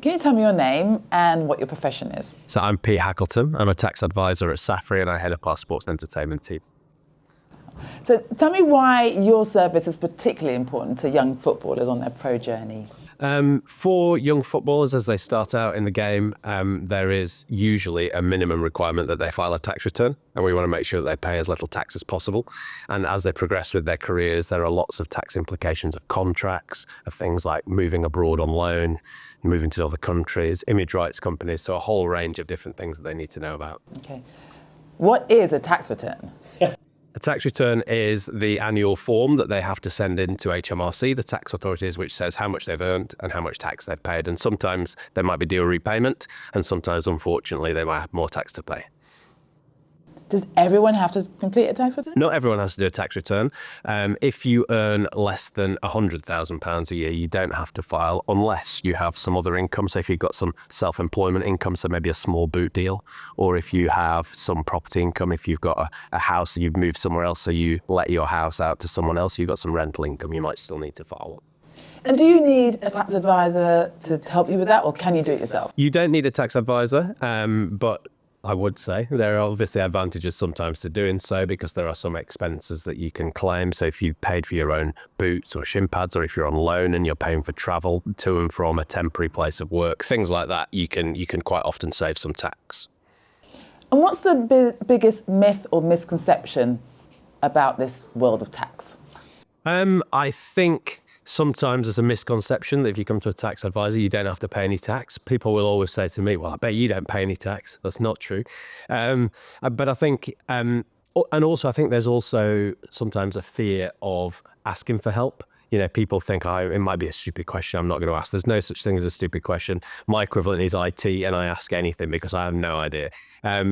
Can you tell me your name and what your profession is? So I'm Pete Hackleton. I'm a tax advisor at Safri and I head up our sports and entertainment team. So tell me why your service is particularly important to young footballers on their pro journey. For young footballers, as they start out in the game, there is usually a minimum requirement that they file a tax return, and we want to make sure that they pay as little tax as possible. And as they progress with their careers, there are lots of tax implications of contracts, of things like moving abroad on loan, moving to other countries, image rights companies, so a whole range of different things that they need to know about. Okay. What is a tax return? A tax return is the annual form that they have to send in to HMRC, the tax authorities, which says how much they've earned and how much tax they've paid. And sometimes there might be due a repayment, and sometimes, unfortunately, they might have more tax to pay. Does everyone have to complete a tax return? Not everyone has to do a tax return. If you earn less than £100,000 a year, you don't have to file unless you have some other income. So if you've got some self-employment income, so maybe a small boot deal, or if you have some property income, if you've got a house and you've moved somewhere else, so you let your house out to someone else, you've got some rental income, you might still need to file one. And do you need a tax advisor to help you with that, or can you do it yourself? You don't need a tax advisor, but I would say there are obviously advantages sometimes to doing so because there are some expenses that you can claim. So if you paid for your own boots or shin pads, or if you're on loan and you're paying for travel to and from a temporary place of work, things like that, you can quite often save some tax. And what's the biggest myth or misconception about this world of tax? I think sometimes there's a misconception that if you come to a tax advisor, you don't have to pay any tax. People will always say to me, well, I bet you don't pay any tax. That's not true. But I think, and also I think there's also sometimes a fear of asking for help. You know, people think, it might be a stupid question, I'm not going to ask. There's no such thing as a stupid question. My equivalent is IT, and I ask anything because I have no idea.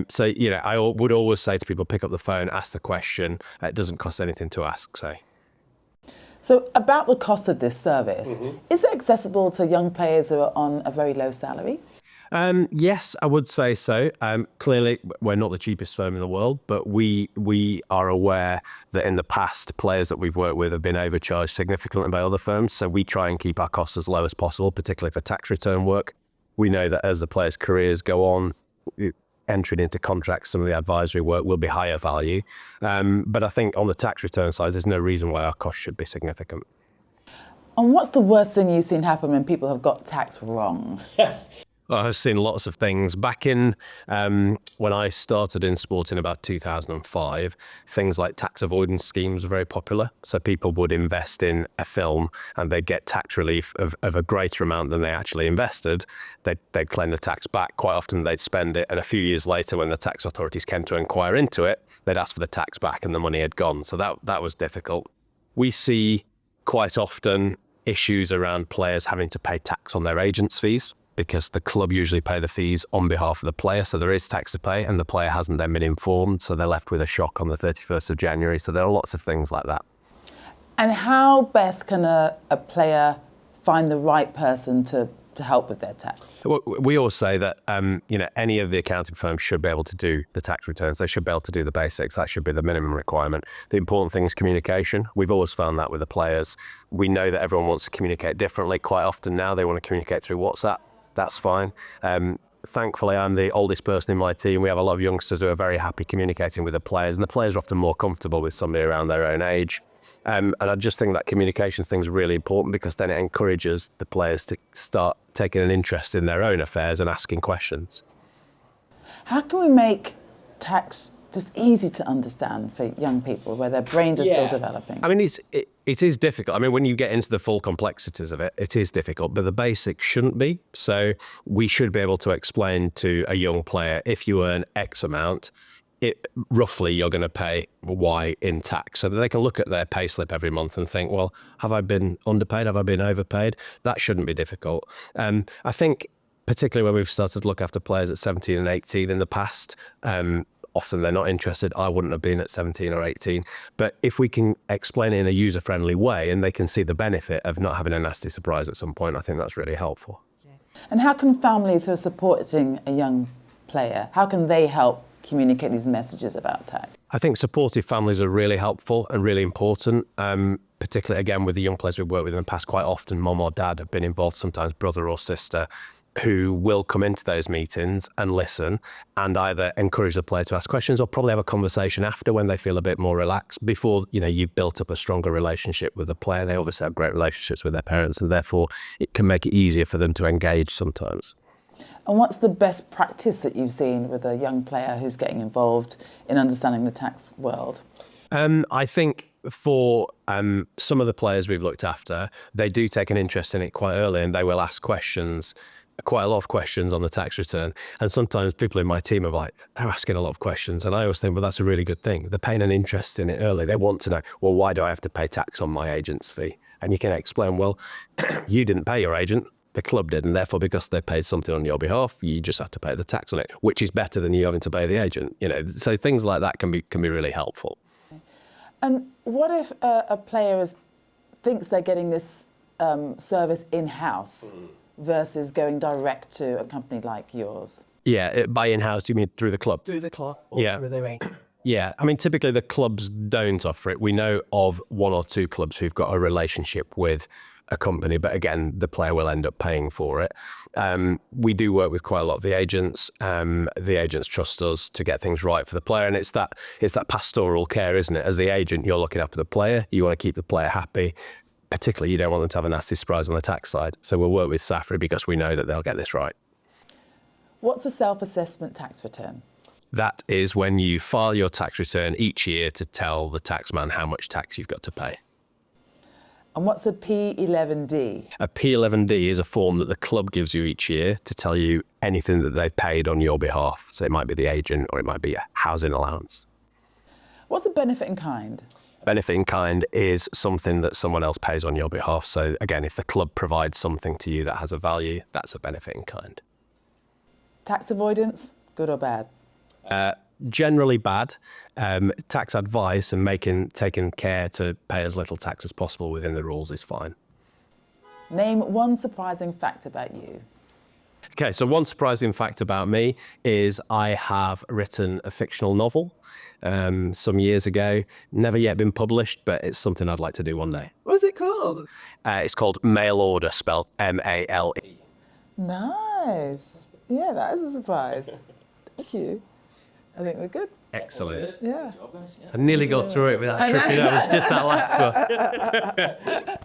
So, you know, I would always say to people, pick up the phone, ask the question. It doesn't cost anything to ask, say. So about the cost of this service, is it accessible to young players who are on a very low salary? Yes, I would say so. Clearly, we're not the cheapest firm in the world, but we are aware that in the past, players that we've worked with have been overcharged significantly by other firms. So we try and keep our costs as low as possible, particularly for tax return work. We know that as the players' careers go on, entering into contracts, some of the advisory work will be higher value. But I think on the tax return side, there's no reason why our costs should be significant. And what's the worst thing you've seen happen when people have got tax wrong? I've seen lots of things. Back in when I started in sport in about 2005, things like tax avoidance schemes were very popular. So people would invest in a film and they'd get tax relief of a greater amount than they actually invested. They'd claim the tax back. Quite often they'd spend it, and a few years later when the tax authorities came to inquire into it, they'd ask for the tax back and the money had gone. So that was difficult. We see quite often issues around players having to pay tax on their agents' fees, because the club usually pay the fees on behalf of the player. So there is tax to pay and the player hasn't then been informed. So they're left with a shock on the 31st of January. So there are lots of things like that. And how best can a player find the right person to help with their tax? We always say that any of the accounting firms should be able to do the tax returns. They should be able to do the basics. That should be the minimum requirement. The important thing is communication. We've always found that with the players. We know that everyone wants to communicate differently. Quite often now they want to communicate through WhatsApp. That's fine. Thankfully, I'm the oldest person in my team. We have a lot of youngsters who are very happy communicating with the players, and the players are often more comfortable with somebody around their own age. And I just think that communication thing is really important, because then it encourages the players to start taking an interest in their own affairs and asking questions. How can we make tax just easy to understand for young people where their brains are still developing? I mean, it is difficult. I mean, when you get into the full complexities of it, it is difficult, but the basics shouldn't be. So we should be able to explain to a young player, if you earn X amount, roughly you're going to pay Y in tax. So that they can look at their pay slip every month and think, well, have I been underpaid? Have I been overpaid? That shouldn't be difficult. I think particularly when we've started to look after players at 17 and 18 in the past, often they're not interested. I wouldn't have been at 17 or 18. But if we can explain it in a user-friendly way and they can see the benefit of not having a nasty surprise at some point, I think that's really helpful. And how can families who are supporting a young player, how can they help communicate these messages about tax? I think supportive families are really helpful and really important, particularly, again, with the young players we've worked with in the past. Quite often, mum or dad have been involved, sometimes brother or sister. who will come into those meetings and listen and either encourage the player to ask questions or probably have a conversation after when they feel a bit more relaxed. Before, you've built up a stronger relationship with the player. They obviously have great relationships with their parents, and therefore it can make it easier for them to engage sometimes. And what's the best practice that you've seen with a young player who's getting involved in understanding the tax world? I think for some of the players we've looked after, they do take an interest in it quite early, and they will ask questions, quite a lot of questions on the tax return. And sometimes people in my team are like, they're asking a lot of questions. And I always think, well, that's a really good thing. They're paying an interest in it early. They want to know, well, why do I have to pay tax on my agent's fee? And you can explain, well, you didn't pay your agent. The club did, and therefore, because they paid something on your behalf, you just have to pay the tax on it, which is better than you having to pay the agent. So things like that can be really helpful. And what if a player thinks they're getting this service in-house versus going direct to a company like yours? Yeah, by in-house, do you mean through the club? Through the club. Yeah. Through the ring. Yeah, I mean, typically the clubs don't offer it. We know of one or two clubs who've got a relationship with a company, but again, the player will end up paying for it. We do work with quite a lot of the agents. The agents trust us to get things right for the player, and it's that pastoral care, isn't it? As the agent, you're looking after the player. You want to keep the player happy. Particularly, you don't want them to have a nasty surprise on the tax side. So we'll work with Safri because we know that they'll get this right. What's a self-assessment tax return? That is when you file your tax return each year to tell the taxman how much tax you've got to pay. And what's a P11D? A P11D is a form that the club gives you each year to tell you anything that they've paid on your behalf. So it might be the agent or it might be a housing allowance. What's a benefit in kind? Benefit in kind is something that someone else pays on your behalf. So again, if the club provides something to you that has a value, that's a benefit in kind. Tax avoidance, good or bad? Generally bad. Tax advice and taking care to pay as little tax as possible within the rules is fine. Name one surprising fact about you. Okay, so one surprising fact about me is I have written a fictional novel some years ago. Never yet been published, but it's something I'd like to do one day. What's it called? It's called Mail Order, spelled MALE. Nice. Yeah, that is a surprise. Thank you. I think we're good. Excellent. Yeah. I nearly got through it without tripping. It was just that last one.